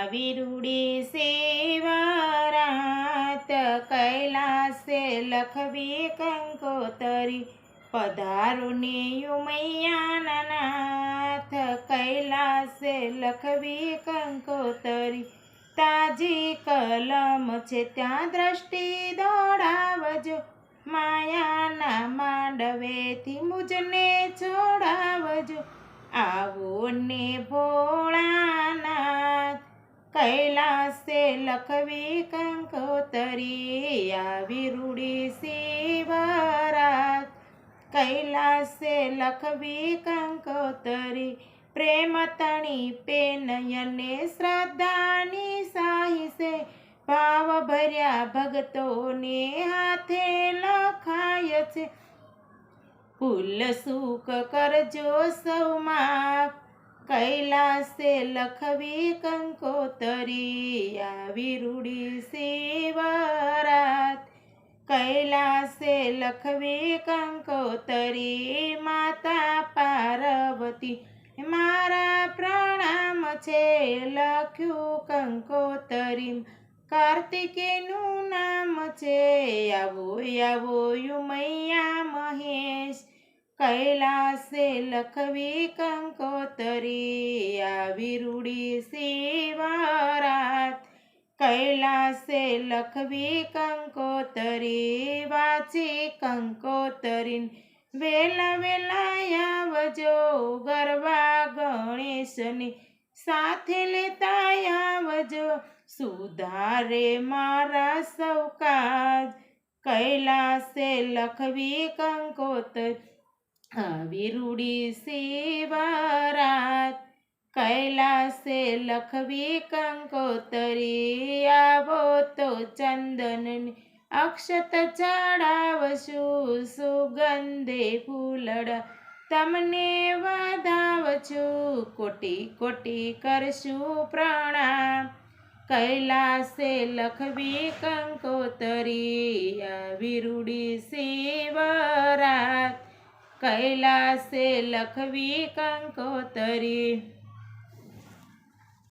વિરુડી સેવરાત કૈલાસે લખવી કંકોતરી પધારો ને ઉમૈયાના નાથ કૈલાસે લખવી કંકોતરી તાજી કલમ છે ત્યાં દ્રષ્ટિ દોડાવજો માયાના માંડવેથી મુજને છોડાવજો આવો ને ભોળાનાથ કૈલાસે લખવી કંકોતરી આવી રૂડી શિવરાત કૈલાસે લખવી કંકોતરી પ્રેમ તણી પેનયને શ્રદ્ધાની સાહિસે ભાવ ભર્યા ભક્તોને હાથે લખાય છે ભૂલ સુખ કરજો સૌ માફ કૈલાસે લખવી કંકોતરી આવી રૂડી શિવરાત કૈલાસે લખવી કંકોતરી માતા પાર્વતી મારા પ્રણામ છે લખ્યું કંકોતરી કાર્તિકેયનું નામ છે આવો આવો ઉમૈયા મહેશ કૈલાસે લખવી કંકોતરી આવી રૂડી શિવરાત કૈલાસે લખવી કંકોતરી વાંચી કંકોતરી વેલા વેલા આવજો ગરબા ગણેશની સાથે લેતા આવજો સુધારે મારા સૌ કાજ કૈલાસે લખવી કંકોતરી આવી રૂડી શિવરાત કૈલાસે લખવી કંકોતરી આવો તો ચંદનની અક્ષત ચડાવશું સુગંધે ફૂલડા તમને વધાવશું કોટી કોટી કરશું પ્રણામ કૈલાસે લખવી કંકોતરી આવી રૂડી શિવરાત કૈલાસે લખવી કંકોતરી